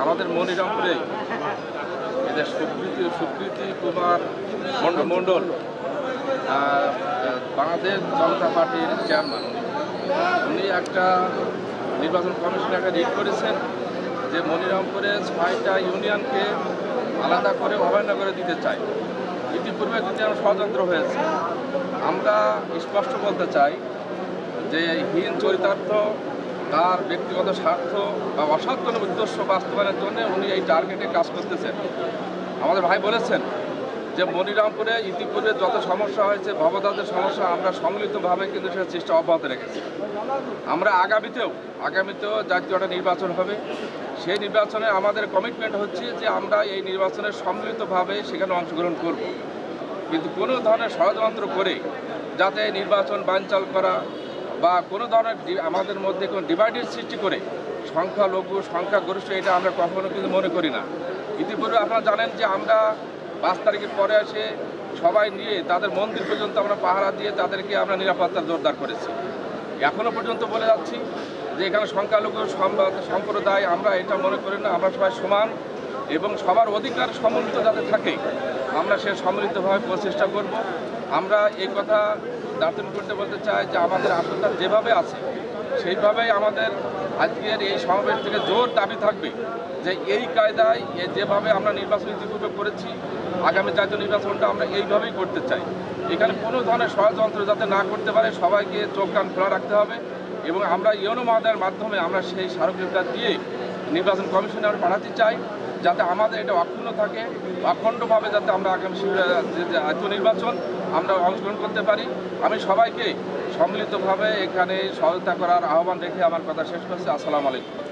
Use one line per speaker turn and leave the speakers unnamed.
আমাদের মনিরামপুরে এদের সুকৃতি কুমার মণ্ডল বাংলাদেশ জনতা পার্টির চেয়ারম্যান, উনি একটা নির্বাচন কমিশনে একটা রিট করেছেন যে মনিরামপুরে 6টা ইউনিয়নকে আলাদা করে অবহেলা করে দিতে চাই। ইতিপূর্বে কিন্তু ষড়যন্ত্র হয়েছে। আমরা স্পষ্ট বলতে চাই যে হীন চরিতার্থ, তার ব্যক্তিগত স্বার্থ বা অসৎ কোনো উদ্দেশ্য বাস্তবায়নের জন্য উনি এই টার্গেটে কাজ করতেছেন। আমাদের ভাই বলেছেন যে মনিরামপুরে ইতিপূর্বে যত সমস্যা হয়েছে, ভবদাদের সমস্যা, আমরা সম্মিলিতভাবে কিন্তু সেটা চেষ্টা অব্যাহত রেখেছি। আমরা আগামীতেও জাতীয় একটা নির্বাচন হবে, সেই নির্বাচনে আমাদের কমিটমেন্ট হচ্ছে যে আমরা এই নির্বাচনে সম্মিলিতভাবে সেখানে অংশগ্রহণ করব। কিন্তু কোনো ধরনের ষড়যন্ত্র করে যাতে নির্বাচন বানচাল করা বা কোনো ধরনের আমাদের মধ্যে কোনো ডিভাইডের সৃষ্টি করে সংখ্যালঘু সংখ্যাগরিষ্ঠ, এটা আমরা কখনো কিন্তু মনে করি না। ইতিপূর্বে আপনারা জানেন যে আমরা 5 তারিখের পরে এসে সবাই নিয়ে তাদের মন্দির পর্যন্ত আমরা পাহারা দিয়ে তাদেরকে আমরা নিরাপত্তা জোরদার করেছি। এখনও পর্যন্ত বলে যাচ্ছি যে এখানে সংখ্যালঘু সম্প্রদায়, আমরা এটা মনে করি না। আমরা সবাই সমান এবং সবার অধিকার সম্মিলিত যাতে থাকে, আমরা সে সম্মিলিতভাবে প্রচেষ্টা করব। আমরা এই কথা দাঁতন করতে বলতে চাই যে আমাদের আসনটা যেভাবে আছে সেইভাবেই আমাদের আজকের এই সমাবেশ থেকে জোর দাবি থাকবে যে এই কায়দায় যেভাবে আমরা নির্বাচন ইতিপূর্বে করেছি, আগামী জাতীয় নির্বাচনটা আমরা এইভাবেই করতে চাই। এখানে কোনো ধরনের ষড়যন্ত্র যাতে না করতে পারে, সবাইকে চোখ কান খোলা রাখতে হবে এবং আমরা ইউনো মহোদয়ের মাধ্যমে আমরা সেই স্মারকলিপিটা দিয়ে নির্বাচন কমিশনে আমরা পাঠাতে চাই যাতে আমাদের এটা অক্ষুণ্ণ থাকে, অখণ্ডভাবে যাতে আমরা আগামী জাতীয় নির্বাচন আমরা অংশগ্রহণ করতে পারি। আমি সবাইকে সম্মিলিতভাবে এখানে সহায়তা করার আহ্বান রেখে আমার কথা শেষ করছি। আসসালামু আলাইকুম।